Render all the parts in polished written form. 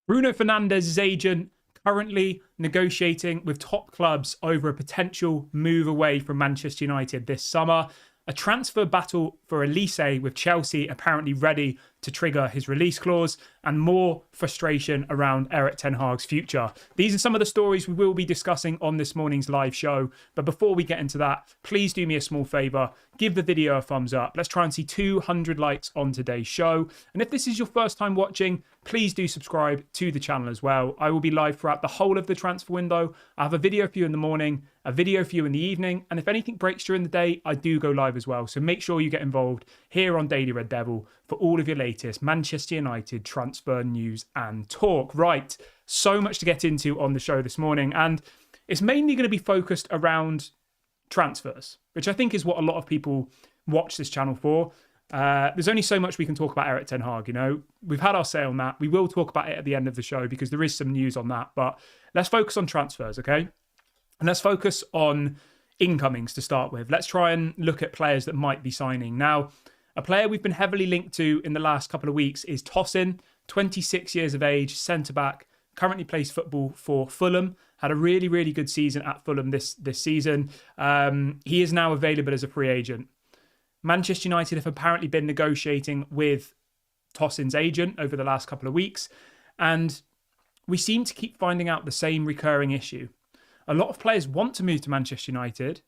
Bruno Fernandes' agent currently negotiating with top clubs over a potential move away from Manchester United this summer. A transfer battle for Olise with Chelsea apparently ready to trigger his release clause, and more frustration around Erik ten Hag's future. These are some of the stories we will be discussing on this morning's live show. But before we get into that, please do me a small favour. Give the video a thumbs up. Let's try and see 200 likes on today's show. And if this is your first time watching, please do subscribe to the channel as well. I will be live throughout the whole of the transfer window. I have a video for you in the morning, a video for you in the evening, and if anything breaks during the day, I do go live as well. So make sure you get involved here on Daily Red Devil for all of your latest Manchester United transfer news and talk. Right, so much to get into on the show this morning, and it's mainly going to be focused around transfers, which I think is what a lot of people watch this channel for. There's only so much we can talk about Erik ten Hag, you know. We've had our say on that. We will talk about it at the end of the show because there is some news on that, but let's focus on transfers, okay? And let's focus on incomings to start with. Let's try and look at players that might be signing. Now, a player we've been heavily linked to in the last couple of weeks is Tosin, 26 years of age, centre-back, currently plays football for Fulham, had a really, really good season at Fulham this season. He is now available as a free agent. Manchester United have apparently been negotiating with Tosin's agent over the last couple of weeks, and we seem to keep finding out the same recurring issue. A lot of players want to move to Manchester United,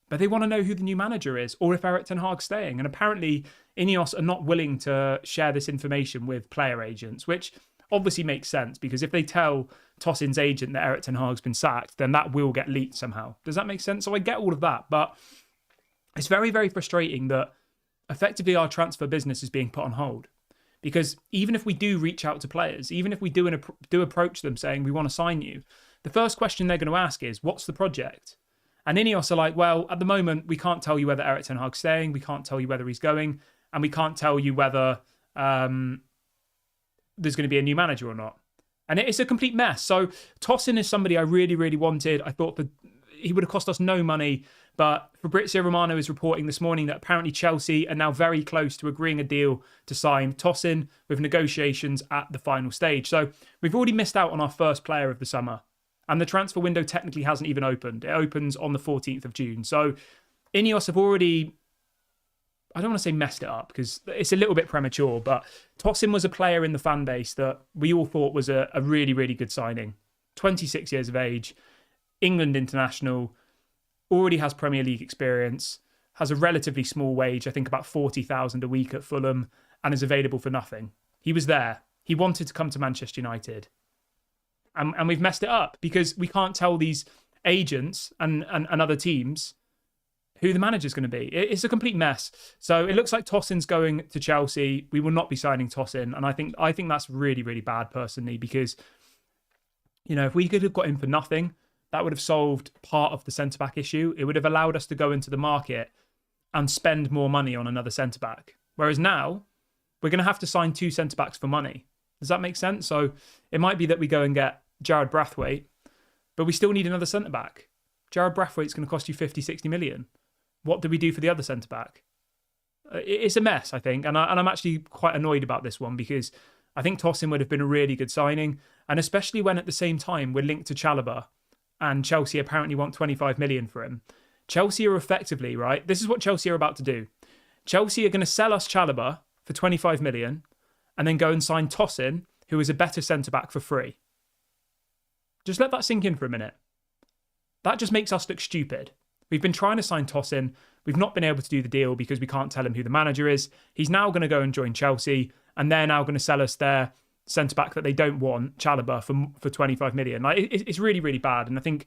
but they want to know who the new manager is or if Erik ten Hag's staying. And apparently, Ineos are not willing to share this information with player agents, which obviously makes sense because if they tell Tosin's agent that Erik ten Hag's been sacked, then that will get leaked somehow. Does that make sense? So I get all of that, but it's very, very frustrating that effectively our transfer business is being put on hold. Because even if we do reach out to players, even if we do approach them saying we want to sign you, the first question they're going to ask is, what's the project? And Ineos are like, well, at the moment, we can't tell you whether Erik ten Hag's staying, we can't tell you whether he's going, and we can't tell you whether there's going to be a new manager or not. And it's a complete mess. So Tosin is somebody I really, really wanted. I thought that he would have cost us no money. But Fabrizio Romano is reporting this morning that apparently Chelsea are now very close to agreeing a deal to sign Tosin, with negotiations at the final stage. So we've already missed out on our first player of the summer. And the transfer window technically hasn't even opened. It opens on the 14th of June. So Ineos have already, I don't want to say messed it up because it's a little bit premature, but Tosin was a player in the fan base that we all thought was a really, really good signing. 26 years of age, England international, already has Premier League experience, has a relatively small wage, I think about 40,000 a week at Fulham, and is available for nothing. He was there. He wanted to come to Manchester United. And we've messed it up because we can't tell these agents and other teams who the manager's going to be. It's a complete mess. So it looks like Tosin's going to Chelsea. We will not be signing Tosin. And I think that's really, really bad personally because, you know, if we could have got him for nothing, that would have solved part of the centre-back issue. It would have allowed us to go into the market and spend more money on another centre-back. Whereas now, we're going to have to sign 2 centre-backs for money. Does that make sense? So it might be that we go and get Jared Brathwaite, but we still need another centre-back. Jared Brathwaite's going to cost you 50, 60 million. What do we do for the other centre-back? It's a mess, I think. And I'm actually quite annoyed about this one because I think Tosin would have been a really good signing. And especially when at the same time we're linked to Chalobah and Chelsea apparently want 25 million for him. Chelsea are effectively, right? This is what Chelsea are about to do. Chelsea are going to sell us Chalobah for 25 million and then go and sign Tosin, who is a better centre-back, for free. Just let that sink in for a minute. That just makes us look stupid. We've been trying to sign Tosin. We've not been able to do the deal because we can't tell him who the manager is. He's now going to go and join Chelsea, and they're now going to sell us their centre-back that they don't want, Chalobah, for 25 million. Like, it's really, really bad, and I think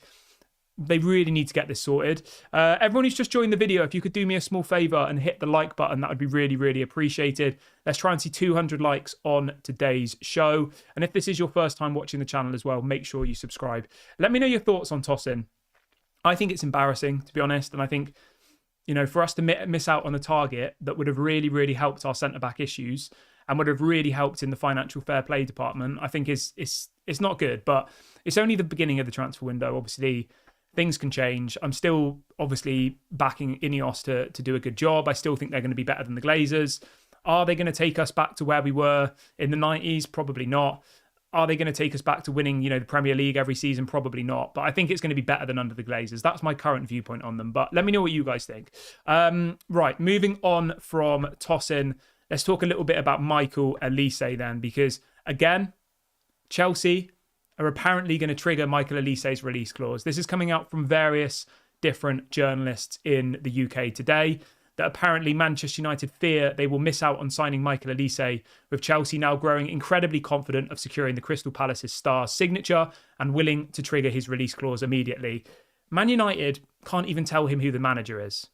they really need to get this sorted. Everyone who's just joined the video, if you could do me a small favour and hit the like button, that would be really, really appreciated. Let's try and see 200 likes on today's show. And if this is your first time watching the channel as well, make sure you subscribe. Let me know your thoughts on Tosin. I think it's embarrassing, to be honest. And I think, you know, for us to miss out on a target that would have really, really helped our centre-back issues and would have really helped in the financial fair play department, I think it's not good. But it's only the beginning of the transfer window. Obviously, things can change. I'm still obviously backing Ineos to do a good job. I still think they're going to be better than the Glazers. Are they going to take us back to where we were in the 90s? Probably not. Are they going to take us back to winning, the Premier League every season? Probably not. But I think it's going to be better than under the Glazers. That's my current viewpoint on them. But let me know what you guys think. Right, moving on from Tosin, let's talk a little bit about Michael Olise then, because again, Chelsea are apparently going to trigger Michael Olise's release clause. This is coming out from various different journalists in the UK today, that apparently Manchester United fear they will miss out on signing Michael Olise, with Chelsea now growing incredibly confident of securing the Crystal Palace's star's signature and willing to trigger his release clause immediately. Man United can't even tell him who the manager is.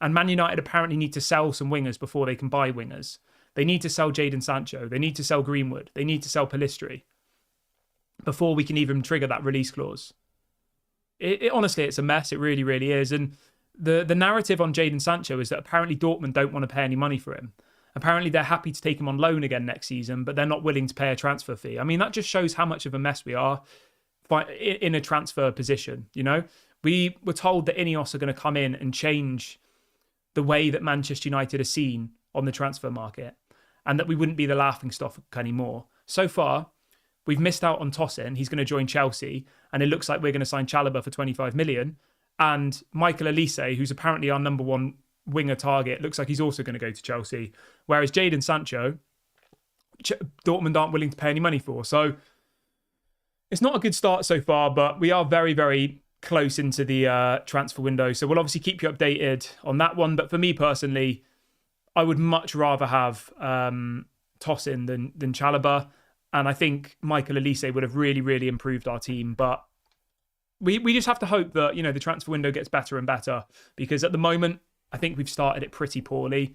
And Man United apparently need to sell some wingers before they can buy wingers. They need to sell Jadon Sancho. They need to sell Greenwood. They need to sell Pellistri before we can even trigger that release clause. Honestly, it's a mess. It really, really is. And the narrative on Jadon Sancho is that apparently Dortmund don't want to pay any money for him. Apparently they're happy to take him on loan again next season, but they're not willing to pay a transfer fee. I mean, that just shows how much of a mess we are in a transfer position. We were told that Ineos are going to come in and change the way that Manchester United are seen on the transfer market, and that we wouldn't be the laughingstock anymore. So far, we've missed out on Tosin. He's going to join Chelsea, and it looks like we're going to sign Chalobah for 25 million. And Michael Olise, who's apparently our number one winger target, looks like he's also going to go to Chelsea. Whereas Jadon Sancho, Dortmund aren't willing to pay any money for. So it's not a good start so far, but we are very, very close into the transfer window. So we'll obviously keep you updated on that one. But for me personally, I would much rather have Tosin than Chalobah. And I think Michael Olise would have really, really improved our team. But we just have to hope that, the transfer window gets better and better, because at the moment, I think we've started it pretty poorly.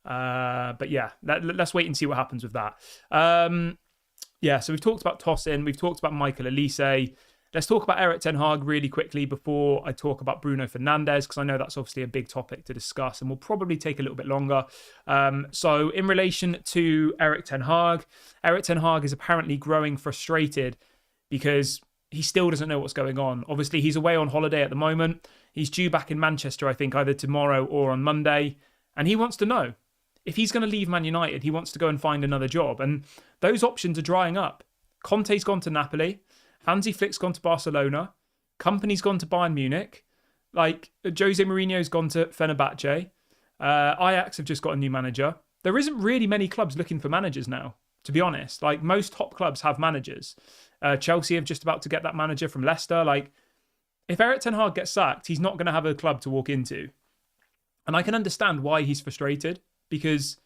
But yeah, let's wait and see what happens with that. So we've talked about Tosin, we've talked about Michael Olise. Let's talk about Erik ten Hag really quickly before I talk about Bruno Fernandes, because I know that's obviously a big topic to discuss and will probably take a little bit longer. So in relation to Erik ten Hag is apparently growing frustrated because he still doesn't know what's going on. Obviously, he's away on holiday at the moment. He's due back in Manchester, I think, either tomorrow or on Monday. And he wants to know. If he's going to leave Man United, he wants to go and find another job. And those options are drying up. Conte's gone to Napoli. Hansi Flick's gone to Barcelona. Kompany's gone to Bayern Munich. Jose Mourinho's gone to Fenerbahce. Ajax have just got a new manager. There isn't really many clubs looking for managers now, to be honest. Most top clubs have managers. Chelsea have just about to get that manager from Leicester. If Erik ten Hag gets sacked, he's not going to have a club to walk into. And I can understand why he's frustrated, because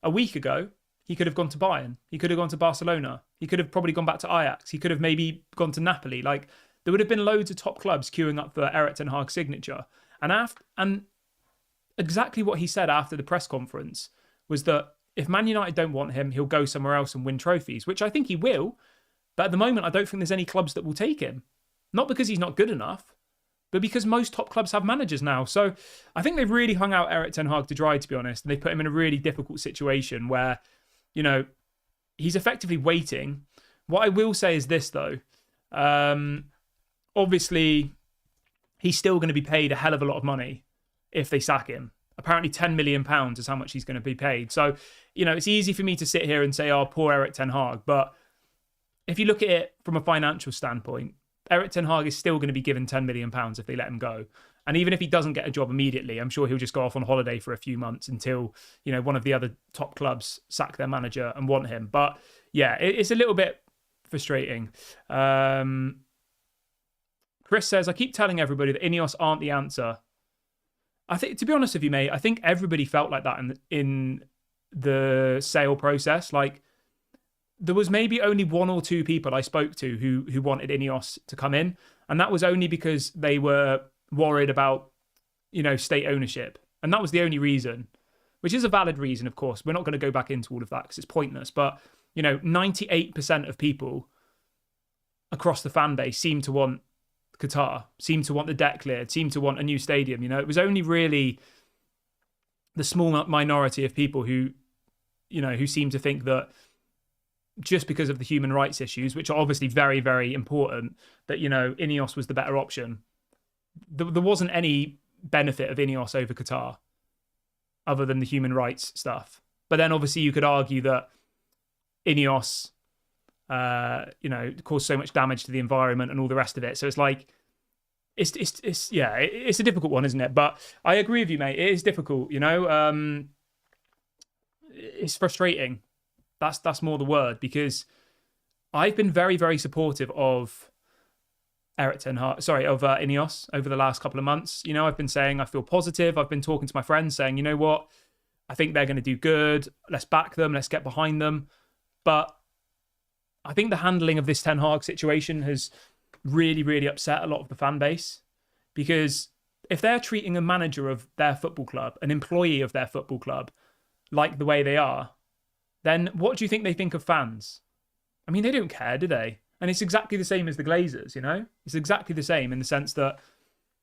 a week ago, he could have gone to Bayern. He could have gone to Barcelona. He could have probably gone back to Ajax. He could have maybe gone to Napoli. There would have been loads of top clubs queuing up for Erik ten Hag's signature. And exactly what he said after the press conference was that if Man United don't want him, he'll go somewhere else and win trophies, which I think he will. But at the moment, I don't think there's any clubs that will take him. Not because he's not good enough, but because most top clubs have managers now. So I think they've really hung out Erik ten Hag to dry, to be honest. And they put him in a really difficult situation where, he's effectively waiting. What I will say is this, though. Obviously, he's still going to be paid a hell of a lot of money if they sack him. Apparently £10 million is how much he's going to be paid. So, it's easy for me to sit here and say, oh, poor Erik ten Hag. But if you look at it from a financial standpoint, Erik ten Hag is still going to be given £10 million if they let him go. And even if he doesn't get a job immediately, I'm sure he'll just go off on holiday for a few months until, one of the other top clubs sack their manager and want him. But yeah, it's a little bit frustrating. Chris says, I keep telling everybody that Ineos aren't the answer. I think, to be honest with you, mate, I think everybody felt like that in the sale process. There was maybe only one or two people I spoke to who wanted Ineos to come in. And that was only because they were worried about, state ownership. And that was the only reason, which is a valid reason, of course. We're not going to go back into all of that because it's pointless. But, 98% of people across the fan base seem to want Qatar, seem to want the debt cleared, seem to want a new stadium. It was only really the small minority of people who seem to think that just because of the human rights issues, which are obviously very, very important, that, Ineos was the better option. There wasn't any benefit of Ineos over Qatar other than the human rights stuff. But then obviously you could argue that Ineos caused so much damage to the environment and all the rest of it. So it's like, it's a difficult one, isn't it? But I agree with you, mate. It is difficult, it's frustrating. That's more the word, because I've been very, very supportive of Ineos over the last couple of months. I've been saying I feel positive. I've been talking to my friends saying, you know what, I think they're going to do good. Let's back them. Let's get behind them. But I think the handling of this Ten Hag situation has really, really upset a lot of the fan base, because if they're treating a manager of their football club, an employee of their football club, like the way they are, then what do you think they think of fans? I mean, they don't care, do they? And it's exactly the same as the Glazers, It's exactly the same in the sense that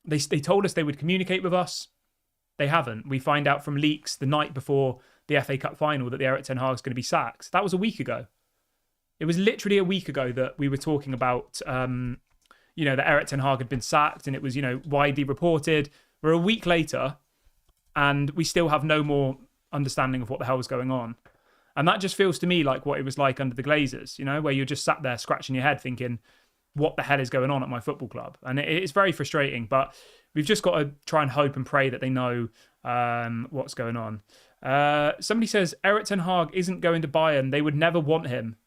they told us they would communicate with us. They haven't. We find out from leaks the night before the FA Cup final that the Erik ten Hag's going to be sacked. That was a week ago. It was literally a week ago that we were talking about, that Erik ten Hag had been sacked, and it was, widely reported. We're a week later, and we still have no more understanding of what the hell was going on. And that just feels to me like what it was like under the Glazers, where you're just sat there scratching your head thinking, what the hell is going on at my football club? And it's very frustrating, but we've just got to try and hope and pray that they know what's going on. Somebody says, Erik ten Hag isn't going to Bayern. They would never want him.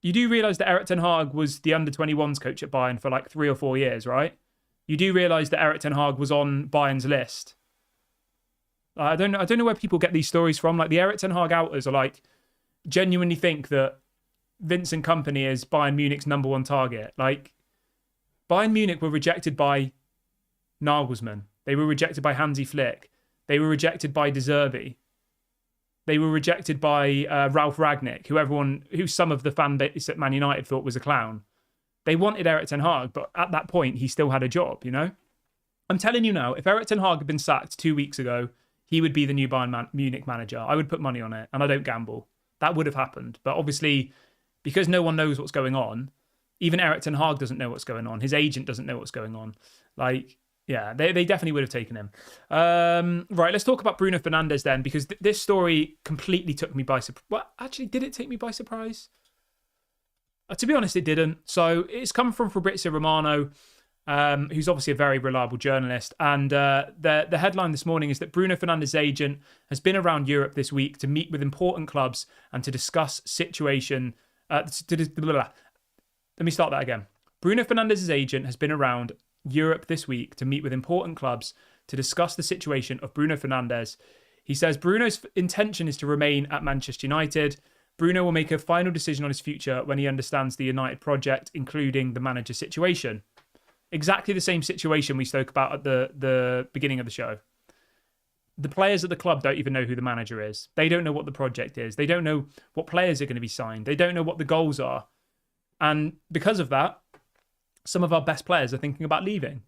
You do realise that Erik ten Hag was the under-21s coach at Bayern for like 3 or 4 years, right? You do realise that Erik ten Hag was on Bayern's list. I don't know where people get these stories from. Like the Erik ten Hag outers are like, genuinely think that Vincent Kompany is Bayern Munich's number one target. Like, Bayern Munich were rejected by Nagelsmann. They were rejected by Hansi Flick. They were rejected by De Zerbi. They were rejected by Ralf Rangnick, who some of the fan base at Man United thought was a clown. They wanted Erik ten Hag, but at that point, he still had a job, I'm telling you now, if Erik ten Hag had been sacked 2 weeks ago, he would be the new Bayern Munich manager. I would put money on it, and I don't gamble. That would have happened. But obviously, because no one knows what's going on, even Erik ten Hag doesn't know what's going on. His agent doesn't know what's going on. They definitely would have taken him. Right, let's talk about Bruno Fernandes then, because this story completely took me by surprise. Well, actually, did it take me by surprise? To be honest, it didn't. So it's come from Fabrizio Romano, who's obviously a very reliable journalist. And the headline this morning is that Bruno Fernandes' agent has been around Europe this week to meet with important clubs and to discuss situation. Let me start that again. Bruno Fernandes' agent has been around Europe this week to meet with important clubs to discuss the situation of Bruno Fernandes. He says Bruno's intention is to remain at Manchester United. Bruno will make a final decision on his future when he understands the United project, including the manager situation. Exactly the same situation we spoke about at the beginning of the show. The players at the club don't even know who the manager is. They don't know what the project is. They don't know what players are going to be signed. They don't know what the goals are. And because of that, some of our best players are thinking about leaving.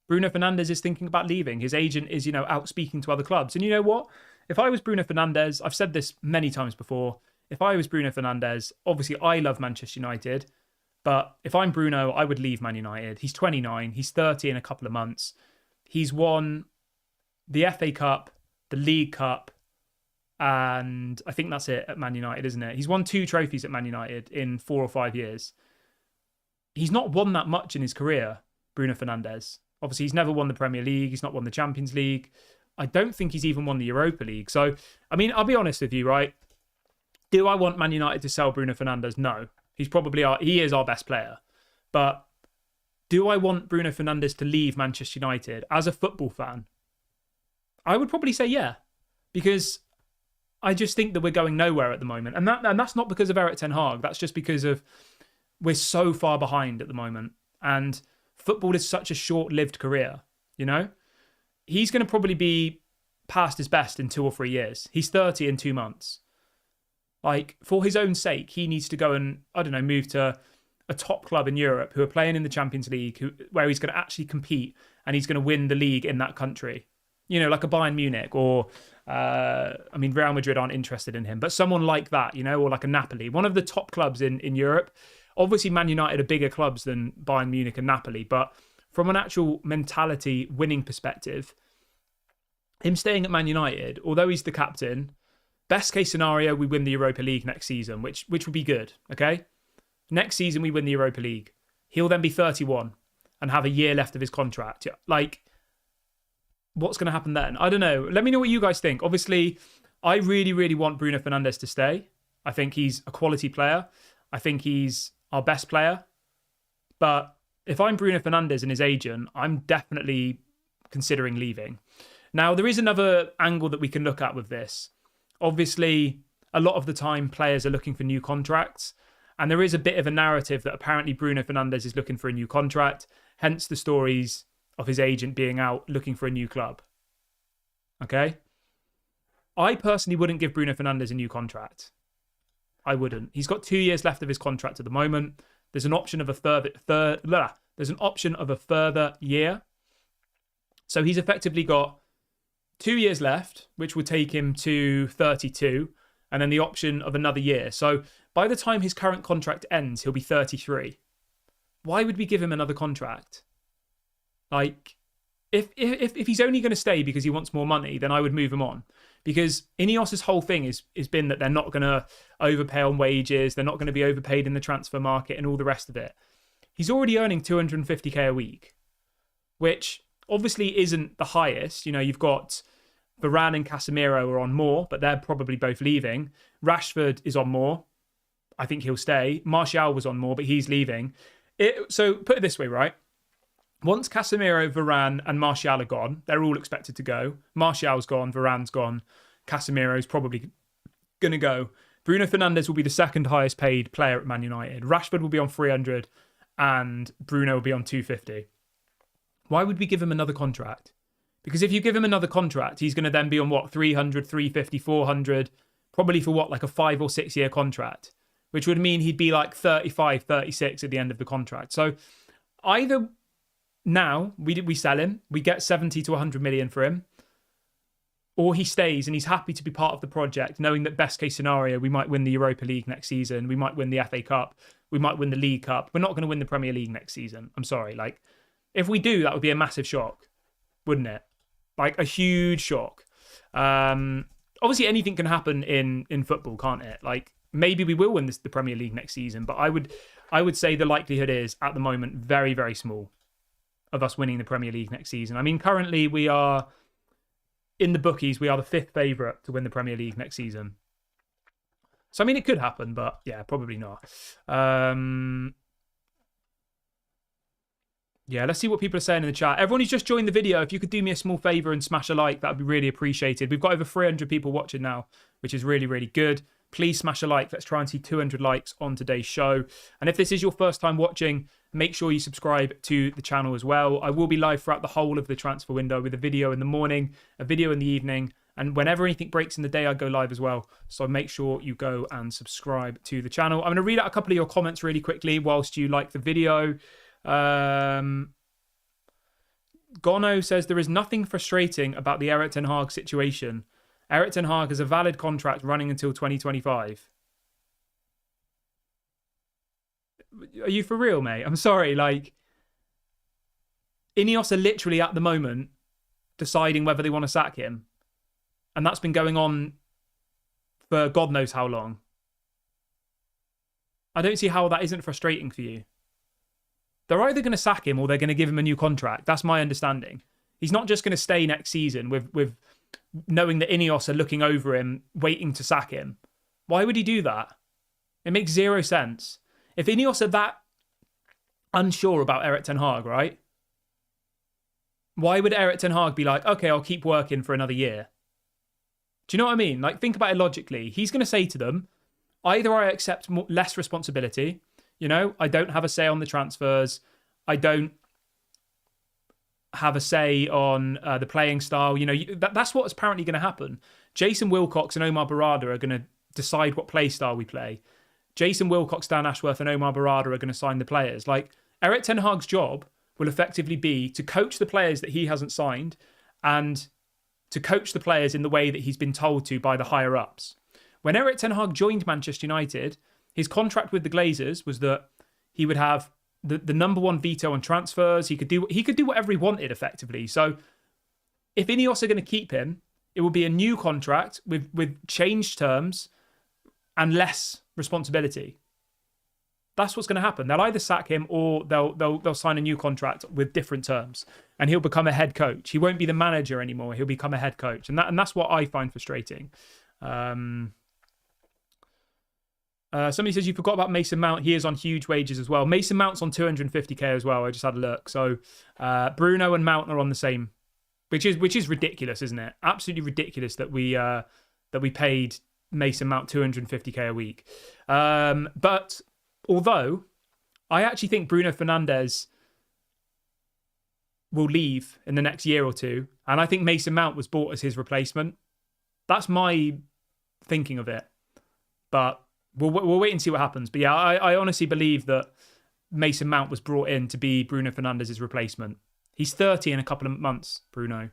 Bruno Fernandes is thinking about leaving. His agent is, out speaking to other clubs. And you know what? If I was Bruno Fernandes, I've said this many times before. If I was Bruno Fernandes, obviously I love Manchester United. But if I'm Bruno, I would leave Man United. He's 29. He's 30 in a couple of months. He's won the FA Cup, the League Cup, and I think that's it at Man United, isn't it? He's won 2 trophies at Man United in 4 or 5 years. He's not won that much in his career, Bruno Fernandes. Obviously, he's never won the Premier League. He's not won the Champions League. I don't think he's even won the Europa League. So, I mean, I'll be honest with you, right? Do I want Man United to sell Bruno Fernandes? No. He is our best player. But do I want Bruno Fernandes to leave Manchester United as a football fan? I would probably say yeah. Because I just think that we're going nowhere at the moment. And that's not because of Erik ten Hag. That's just because of we're so far behind at the moment. And football is such a short-lived career, He's going to probably be past his best in 2 or 3 years. He's 30 in 2 months. Like, for his own sake, he needs to go and, move to a top club in Europe who are playing in the Champions League, where he's going to actually compete and he's going to win the league in that country. Like a Bayern Munich or, Real Madrid aren't interested in him, but someone like that, or like a Napoli, one of the top clubs in Europe. Obviously, Man United are bigger clubs than Bayern Munich and Napoli, but from an actual mentality winning perspective, him staying at Man United, although he's the captain, Best case scenario, we win the Europa League next season, which would be good, okay? Next season, we win the Europa League. He'll then be 31 and have a year left of his contract. Like, what's going to happen then? I don't know. Let me know what you guys think. Obviously, I really, really want Bruno Fernandes to stay. I think he's a quality player. I think he's our best player. But if I'm Bruno Fernandes and his agent, I'm definitely considering leaving. Now, there is another angle that we can look at with this. Obviously, a lot of the time, players are looking for new contracts. And there is a bit of a narrative that apparently Bruno Fernandes is looking for a new contract. Hence the stories of his agent being out looking for a new club. Okay? I personally wouldn't give Bruno Fernandes a new contract. I wouldn't. He's got 2 years left of his contract at the moment. There's an option of a further year. So he's effectively got 2 years left, which will take him to 32, and then the option of another year. So by the time his current contract ends, he'll be 33. Why would we give him another contract? Like, if he's only going to stay because he wants more money, then I would move him on. Because Ineos's whole thing is been that they're not going to overpay on wages, they're not going to be overpaid in the transfer market and all the rest of it. He's already earning 250k a week, which obviously isn't the highest. You know, you've got Varane and Casemiro are on more, but they're probably both leaving. Rashford is on more. I think he'll stay. Martial was on more, but he's leaving. So put it this way, right? Once Casemiro, Varane and Martial are gone, they're all expected to go. Martial's gone, Varane's gone, Casemiro's probably going to go. Bruno Fernandes will be the second highest paid player at Man United. Rashford will be on 300 and Bruno will be on 250. Why would we give him another contract? Because if you give him another contract, he's going to then be on what, 300, 350, 400, probably for what, like a 5 or 6 year contract, which would mean he'd be like 35, 36 at the end of the contract. So either now we sell him, we get 70 to 100 million for him, or he stays and he's happy to be part of the project, knowing that best case scenario, we might win the Europa League next season, we might win the FA Cup, we might win the League Cup. We're not going to win the Premier League next season. I'm sorry. Like, if we do, that would be a massive shock, wouldn't it? Like, a huge shock. Obviously, anything can happen in football, can't it? Like, maybe we will win the Premier League next season, but I would say the likelihood is, at the moment, very, very small of us winning the Premier League next season. I mean, currently we are, in the bookies, we are the 5th favourite to win the Premier League next season. So, I mean, it could happen, but yeah, probably not. Yeah, let's see what people are saying in the chat. Everyone who's just joined the video, if you could do me a small favour and smash a like, that would be really appreciated. We've got over 300 people watching now, which is really, really good. Please smash a like. Let's try and see 200 likes on today's show. And if this is your first time watching, make sure you subscribe to the channel as well. I will be live throughout the whole of the transfer window with a video in the morning, a video in the evening, and whenever anything breaks in the day, I go live as well. So make sure you go and subscribe to the channel. I'm going to read out a couple of your comments really quickly whilst you like the video. Gono says, there is nothing frustrating about the Erik ten Hag situation. Erik ten Hag has a valid contract running until 2025. Are you for real, mate? I'm sorry. Like, Ineos are literally at the moment deciding whether they want to sack him. And that's been going on for God knows how long. I don't see how that isn't frustrating for you. They're either going to sack him or they're going to give him a new contract. That's my understanding. He's not just going to stay next season with knowing that Ineos are looking over him, waiting to sack him. Why would he do that? It makes zero sense. If Ineos are that unsure about Erik ten Hag, right? Why would Erik ten Hag be like, okay, I'll keep working for another year? Do you know what I mean? Like, think about it logically. He's going to say to them, either I accept less responsibility, you know, I don't have a say on the transfers, I don't have a say on the playing style. You know, that's what's apparently going to happen. Jason Wilcox and Omar Barada are going to decide what play style we play. Jason Wilcox, Dan Ashworth and Omar Barada are going to sign the players. Like, Erik ten Hag's job will effectively be to coach the players that he hasn't signed and to coach the players in the way that he's been told to by the higher-ups. When Erik ten Hag joined Manchester United, his contract with the Glazers was that he would have the number one veto on transfers. He could do whatever he wanted, effectively. So if Ineos are going to keep him, It will be a new contract with changed terms and less responsibility. That's what's going to happen. They'll either sack him or they'll sign a new contract with different terms, and he'll become a head coach. He won't be the manager anymore. He'll become a head coach, and that's what I find frustrating. Somebody says you forgot about Mason Mount. He is on huge wages as well. Mason Mount's on 250k as well. I just had a look. So Bruno and Mount are on the same, which is ridiculous, isn't it? Absolutely ridiculous that we paid Mason Mount 250k a week. But although I actually think Bruno Fernandes will leave in the next year or two, and I think Mason Mount was bought as his replacement. That's my thinking of it. But we'll wait and see what happens. But yeah, I honestly believe that Mason Mount was brought in to be Bruno Fernandes' replacement. He's 30 in a couple of months, Bruno.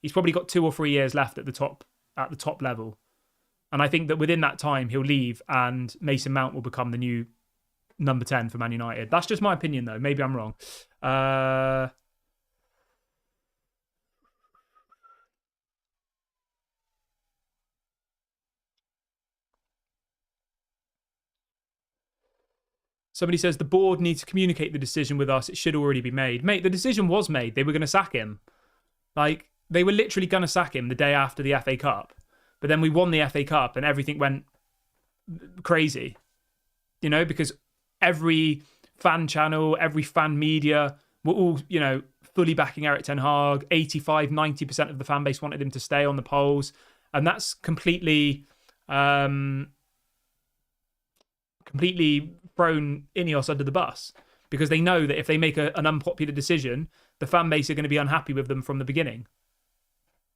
He's probably got 2 or 3 years left at the top level. And I think that within that time, he'll leave and Mason Mount will become the new number 10 for Man United. That's just my opinion, though. Maybe I'm wrong. Somebody says the board needs to communicate the decision with us. It should already be made. Mate, the decision was made. They were going to sack him. Like, they were literally going to sack him the day after the FA Cup. But then we won the FA Cup and everything went crazy. You know, because every fan channel, every fan media were all, you know, fully backing Erik ten Hag. 85, 90% of the fan base wanted him to stay on the polls. And that's completely thrown Ineos under the bus, because they know that if they make an unpopular decision, the fan base are going to be unhappy with them from the beginning.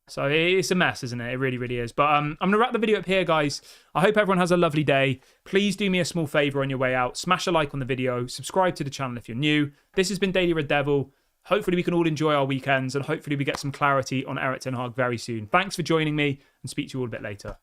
So it's a mess, isn't it? It really, really is. But I'm going to wrap the video up here, guys. I hope everyone has a lovely day. Please do me a small favour on your way out. Smash a like on the video. Subscribe to the channel if you're new. This has been Daily Red Devil. Hopefully we can all enjoy our weekends, and hopefully we get some clarity on Erik ten Hag very soon. Thanks for joining me, and speak to you all a bit later.